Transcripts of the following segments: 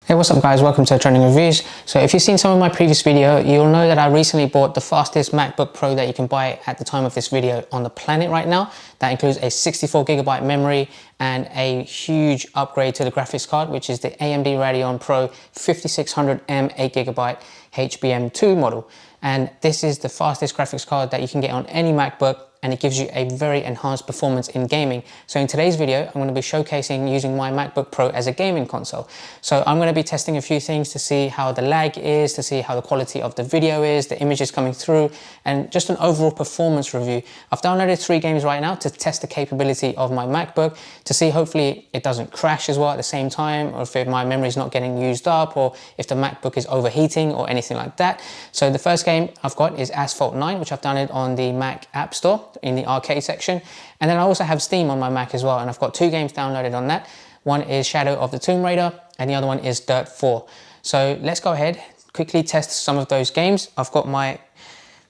Hey, what's up guys, welcome to Trending Reviews. So if you've seen some of my previous video, you'll know that I recently bought the fastest MacBook Pro that you can buy at the time of this video on the planet right now. That includes a 64GB memory and a huge upgrade to the graphics card, which is the AMD Radeon Pro 5600M 8GB HBM2 model. And this is the fastest graphics card that you can get on any MacBook, and it gives you a very enhanced performance in gaming. So in today's video, I'm going to be showcasing using my MacBook Pro as a gaming console. So I'm going to be testing a few things to see how the lag is, to see how the quality of the video is, the images coming through, and just an overall performance review. I've downloaded 3 games right now to test the capability of my MacBook, to see hopefully it doesn't crash as well at the same time, or if my memory is not getting used up, or if the MacBook is overheating or anything like that. So the first game I've got is Asphalt 9, which I've downloaded on the Mac App Store in the arcade section, and then I also have Steam on my Mac as well, and I've got 2 games downloaded on that. One is Shadow of the Tomb Raider and the other one is Dirt 4. So let's go ahead, quickly test some of those games. I've got my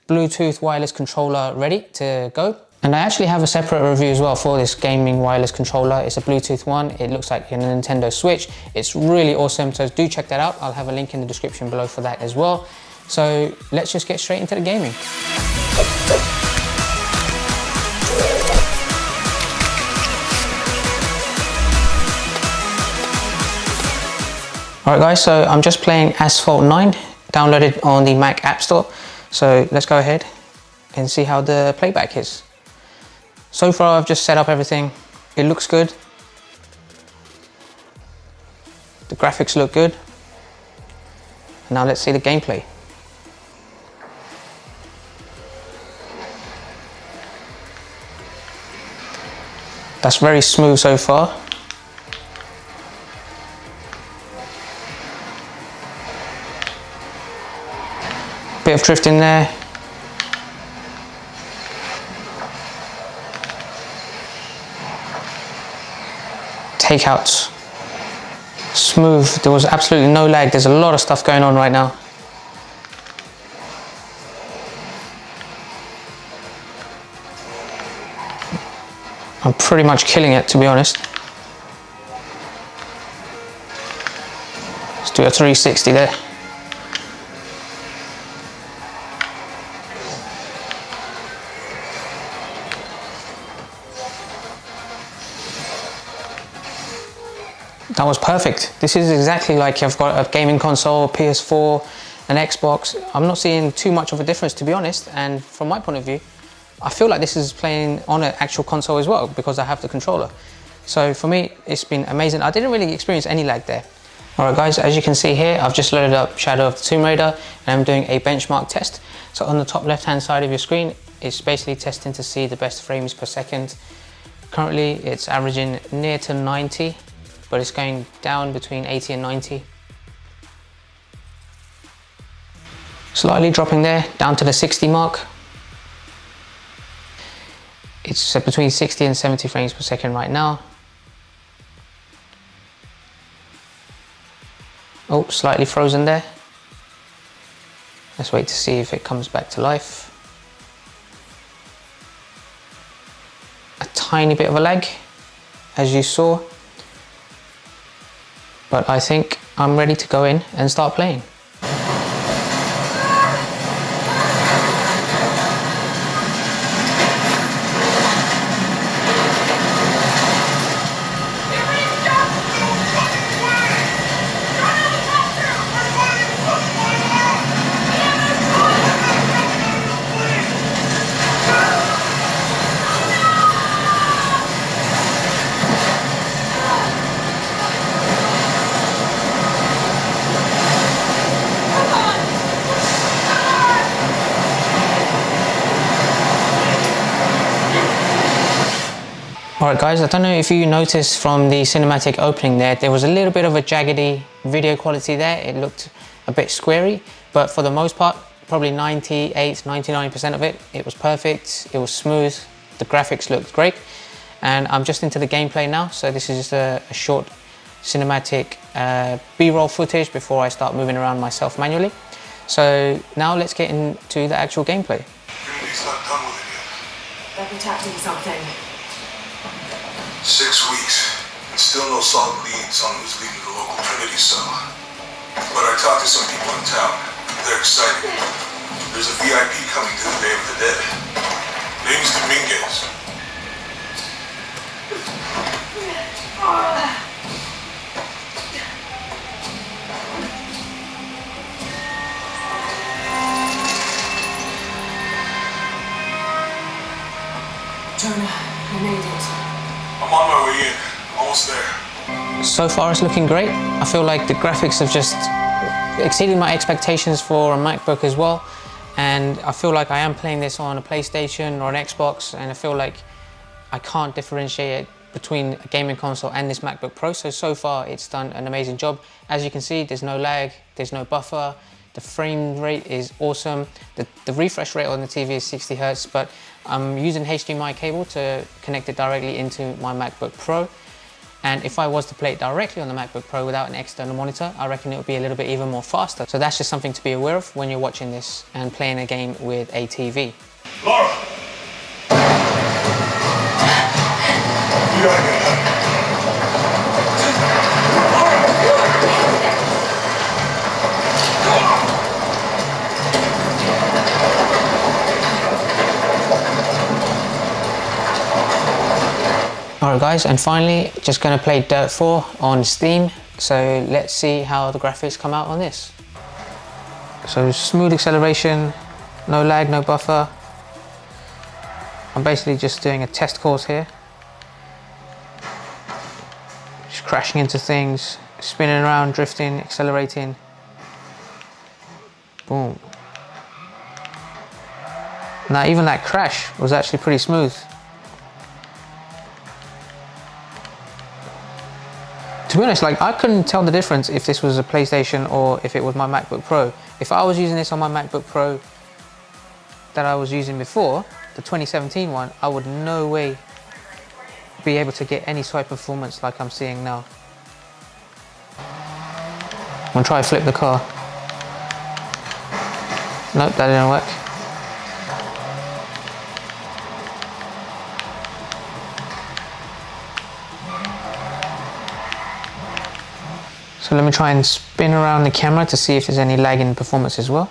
Bluetooth wireless controller ready to go, and I actually have a separate review as well for this gaming wireless controller. It's a Bluetooth one. It looks like a Nintendo Switch. It's really awesome, so do check that out. I'll have a link in the description below for that as well. So let's just get straight into the gaming. Alright guys, so I'm just playing Asphalt 9, downloaded on the Mac App Store. So let's go ahead and see how the playback is. So far I've just set up everything. It looks good. The graphics look good. Now let's see the gameplay. That's very smooth so far. Bit of drift in there. Takeouts. Smooth. There was absolutely no lag. There's a lot of stuff going on right now. I'm pretty much killing it, to be honest. Let's do a 360 there. That was perfect. This is exactly like I've got a gaming console, PS4, an Xbox. I'm not seeing too much of a difference, to be honest. And from my point of view, I feel like this is playing on an actual console as well, because I have the controller. So for me, it's been amazing. I didn't really experience any lag there. All right guys, as you can see here, I've just loaded up Shadow of the Tomb Raider and I'm doing a benchmark test. So on the top left-hand side of your screen, it's basically testing to see the best frames per second. Currently, it's averaging near to 90. But it's going down between 80 and 90. Slightly dropping there, down to the 60 mark. It's between 60 and 70 frames per second right now. Oh, slightly frozen there. Let's wait to see if it comes back to life. A tiny bit of a lag, as you saw. But I think I'm ready to go in and start playing. Alright guys, I don't know if you noticed from the cinematic opening there was a little bit of a jaggedy video quality there. It looked a bit squarey, but for the most part, probably 98–99% of it was perfect. It was smooth. The graphics looked great. And I'm just into the gameplay now. So this is just a short cinematic B-roll footage before I start moving around myself manually. So now let's get into the actual gameplay. He's not done with it yet. They're protecting something. 6 weeks, and still no solid leads on who's leading the local Trinity cell. talked to some people in town. They're excited. There's a VIP coming to the Day of the Dead. Name's Dominguez. Jonah, I made it. I'm on my way in. Almost there. So far it's looking great. I feel like the graphics have just exceeded my expectations for a MacBook as well. And I feel like I am playing this on a PlayStation or an Xbox, and I feel like I can't differentiate between a gaming console and this MacBook Pro. So far it's done an amazing job. As you can see, there's no lag, there's no buffer. The frame rate is awesome. The refresh rate on the TV is 60 Hertz, but I'm using HDMI cable to connect it directly into my MacBook Pro. And if I was to play it directly on the MacBook Pro without an external monitor, I reckon it would be a little bit even more faster. So that's just something to be aware of when you're watching this and playing a game with a TV. Laura! You gotta get out. Alright guys, and finally, just gonna play Dirt 4 on Steam. So let's see how the graphics come out on this. So smooth acceleration, no lag, no buffer. I'm basically just doing a test course here. Just crashing into things, spinning around, drifting, accelerating. Boom. Now even that crash was actually pretty smooth. To be honest, like I couldn't tell the difference if this was a PlayStation or if it was my MacBook Pro. If I was using this on my MacBook Pro that I was using before, the 2017 one, I would no way be able to get any swipe performance like I'm seeing now. I'm gonna try to flip the car. Nope, that didn't work. So let me try and spin around the camera to see if there's any lag in performance as well.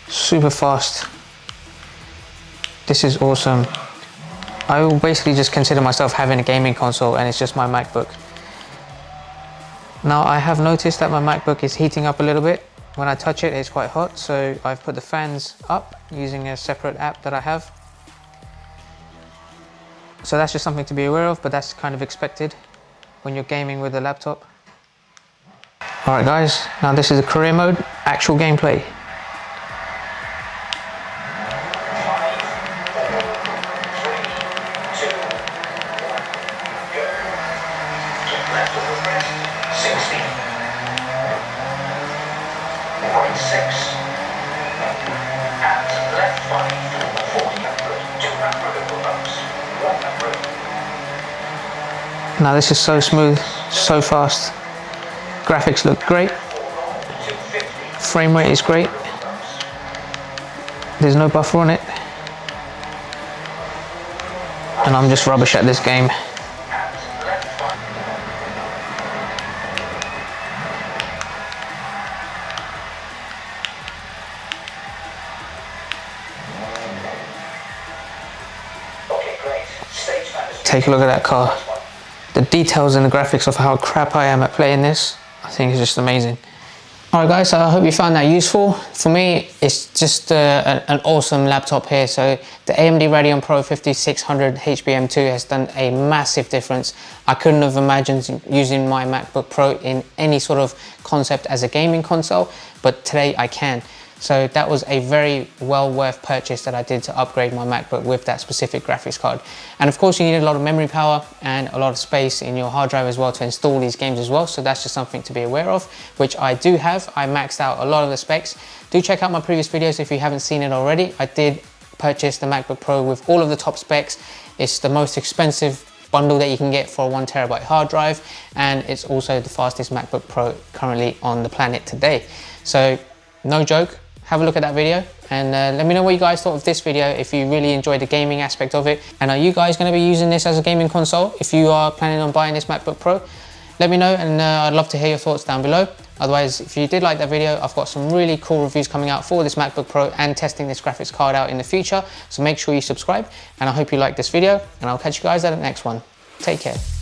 Super fast. This is awesome. I will basically just consider myself having a gaming console, and it's just my MacBook. Now I have noticed that my MacBook is heating up a little bit. When I touch it, it's quite hot, so I've put the fans up using a separate app that I have. So that's just something to be aware of, but that's kind of expected when you're gaming with a laptop. Alright guys, now this is the career mode, actual gameplay. Now this is so smooth, so fast. Graphics look great. Frame rate is great. There's no buffer on it. And I'm just rubbish at this game. Take a look at that car. The details and the graphics of how crap I am at playing this, I think is just amazing. Alright guys, so I hope you found that useful. For me, it's just an awesome laptop here. So the AMD Radeon Pro 5600 HBM2 has done a massive difference. I couldn't have imagined using my MacBook Pro in any sort of concept as a gaming console, but today I can. So that was a very well worth purchase that I did to upgrade my MacBook with that specific graphics card. And of course you need a lot of memory power and a lot of space in your hard drive as well to install these games as well. So that's just something to be aware of, which I do have. I maxed out a lot of the specs. Do check out my previous videos if you haven't seen it already. I did purchase the MacBook Pro with all of the top specs. It's the most expensive bundle that you can get for a 1 TB hard drive, and it's also the fastest MacBook Pro currently on the planet today. So no joke. Have a look at that video and let me know what you guys thought of this video, if you really enjoyed the gaming aspect of it. And are you guys going to be using this as a gaming console if you are planning on buying this MacBook Pro? Let me know, and I'd love to hear your thoughts down below. Otherwise, if you did like that video, I've got some really cool reviews coming out for this MacBook Pro and testing this graphics card out in the future. So make sure you subscribe, and I hope you like this video, and I'll catch you guys at the next one. Take care.